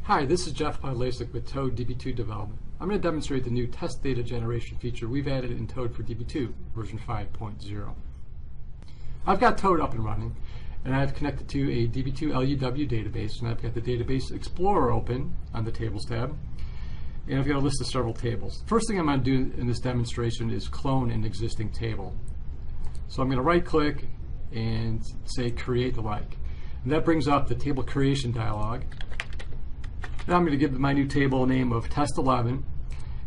Hi, this is Jeff Podlasek with Toad DB2 development. I'm going to demonstrate the new test data generation feature we've added in Toad for DB2 version 5.0. I've got Toad up and running, and I've connected to a DB2 LUW database, and I've got the Database Explorer open on the Tables tab, and I've got a list of several tables. First thing I'm going to do in this demonstration is clone an existing table. So I'm going to right-click and say Create Like. And that brings up the table creation dialog. Now I'm going to give my new table a name of Test 11,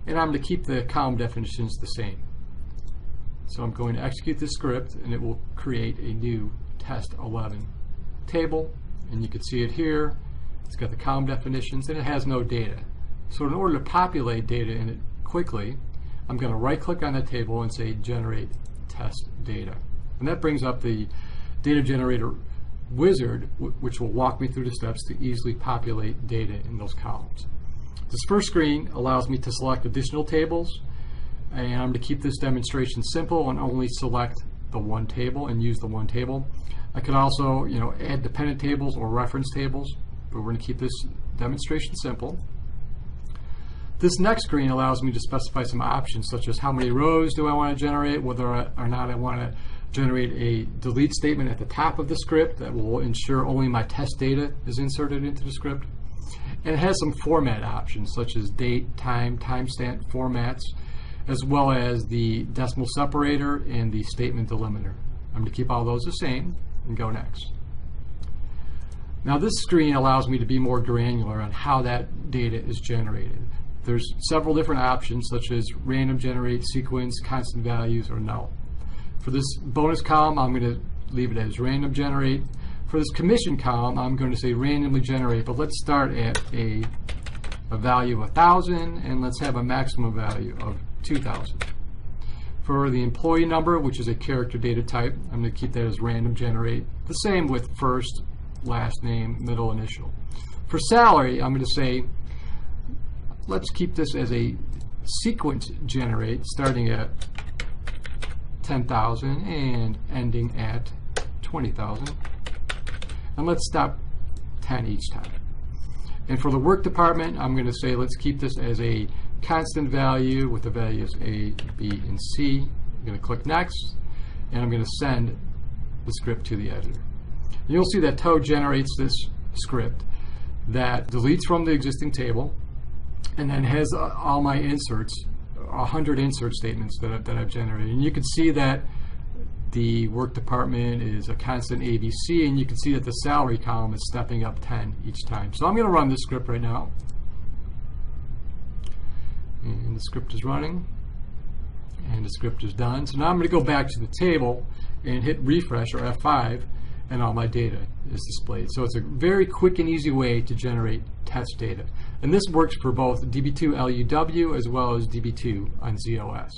and I'm going to keep the column definitions the same. So I'm going to execute this script, and it will create a new Test 11 table, and you can see it here. It's got the column definitions, and it has no data. So in order to populate data in it quickly, I'm going to right-click on that table and say Generate Test Data. And that brings up the data generator wizard, which will walk me through the steps to easily populate data in those columns. This first screen allows me to select additional tables, and I'm going to keep this demonstration simple and only select the one table and use the one table. I could also, add dependent tables or reference tables, but we're going to keep this demonstration simple. This next screen allows me to specify some options, such as how many rows do I want to generate, whether or not I want to generate a delete statement at the top of the script that will ensure only my test data is inserted into the script. And it has some format options, such as date, time, timestamp formats, as well as the decimal separator and the statement delimiter. I'm going to keep all those the same and go next. Now this screen allows me to be more granular on how that data is generated. There's several different options, such as random generate, sequence, constant values, or null. For this bonus column, I'm going to leave it as random generate. For this commission column, I'm going to say randomly generate, but let's start at a value of 1,000, and let's have a maximum value of 2,000. For the employee number, which is a character data type, I'm going to keep that as random generate. The same with first, last name, middle initial. For salary, I'm going to say, let's keep this as a sequence generate, starting at 10,000 and ending at 20,000. And let's stop 10 each time. And for the work department, I'm going to say let's keep this as a constant value with the values A, B, and C. I'm going to click Next, and I'm going to send the script to the editor. And you'll see that Toad generates this script that deletes from the existing table and then has all my inserts, 100 insert statements that I've generated. And you can see that the work department is a constant ABC, and you can see that the salary column is stepping up 10 each time. So I'm going to run this script right now. And the script is running, and the script is done. So now I'm going to go back to the table and hit refresh or F5, and all my data is displayed. So it's a very quick and easy way to generate test data. And this works for both DB2 LUW as well as DB2 on ZOS.